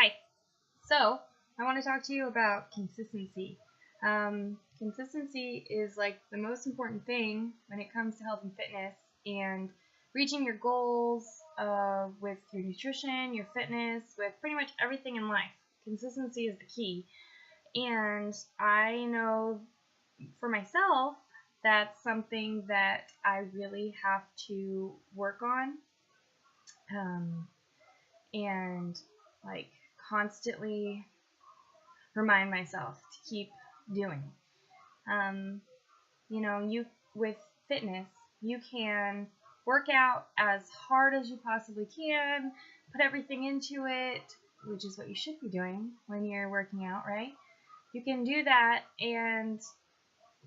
Hi. So, I want to talk to you about consistency. Consistency is like the most important thing when it comes to health and fitness and reaching your goals with your nutrition, your fitness, with pretty much everything in life. Consistency is the key. And I know for myself, that's something that I really have to work on. And like constantly remind myself to keep doing. Um, you with fitness, you can work out as hard as you possibly can, put everything into it, which is what you should be doing when you're working out, right? You can do that, and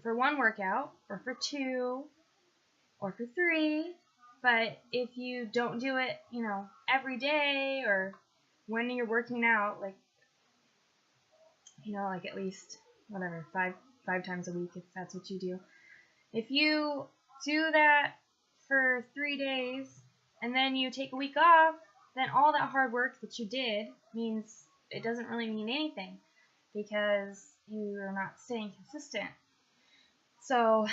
for one workout, or for two, or for three. But if you don't do it, every day or when you're working out, like at least whatever, five times a week if that's what you do. If you do that for 3 days and then you take a week off, then all that hard work that you did means it doesn't really mean anything because you're not staying consistent. So,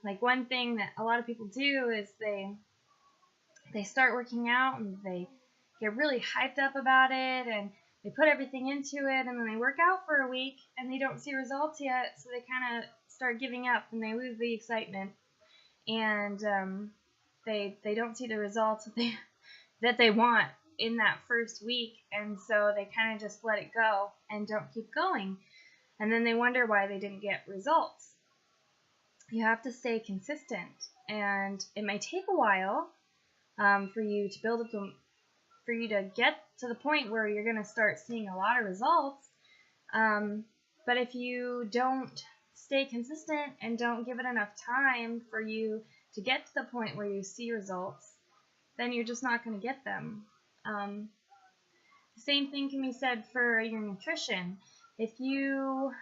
like one thing that a lot of people do is they start working out and they get really hyped up about it and they put everything into it, and then they work out for a week and they don't see results yet, so they kind of start giving up and they lose the excitement, and they don't see the results that they want in that first week, and so they kind of just let it go and don't keep going, and then they wonder why they didn't get results. You have to stay consistent, and it may take a while for you to build up for you to get to the point where you're going to start seeing a lot of results. But if you don't stay consistent and don't give it enough time for you to get to the point where you see results, then you're just not going to get them. The same thing can be said for your nutrition. If you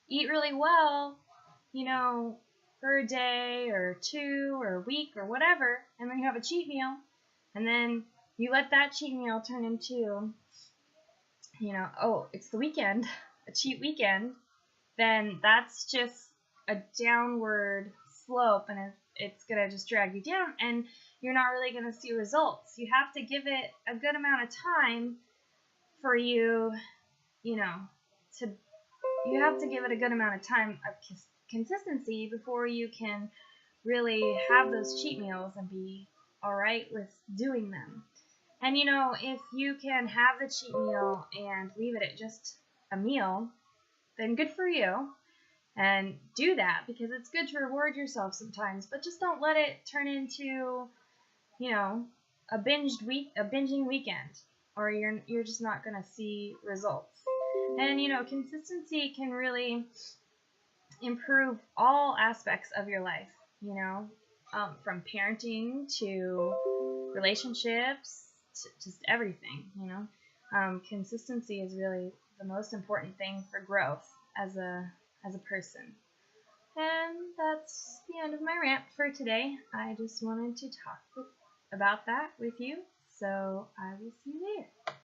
eat really well, for a day or two or a week or whatever, and then you have a cheat meal, and then you let that cheat meal turn into, oh, it's the weekend, a cheat weekend, then that's just a downward slope, and it's going to just drag you down, and you're not really going to see results. You have to give it a good amount of time for you, you have to give it a good amount of time of consistency before you can really have those cheat meals and be all right with doing them. And if you can have the cheat meal and leave it at just a meal, then good for you. And do that because it's good to reward yourself sometimes, but just don't let it turn into, a binging weekend, or you're just not going to see results. And consistency can really improve all aspects of your life, from parenting to relationships, just everything. Consistency is really the most important thing for growth as a person. And that's the end of my rant for today. I just wanted to talk about that with you, so I will see you later.